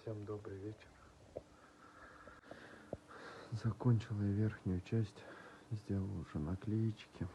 Всем добрый вечер. Закончил я верхнюю часть, сделал уже наклеечки.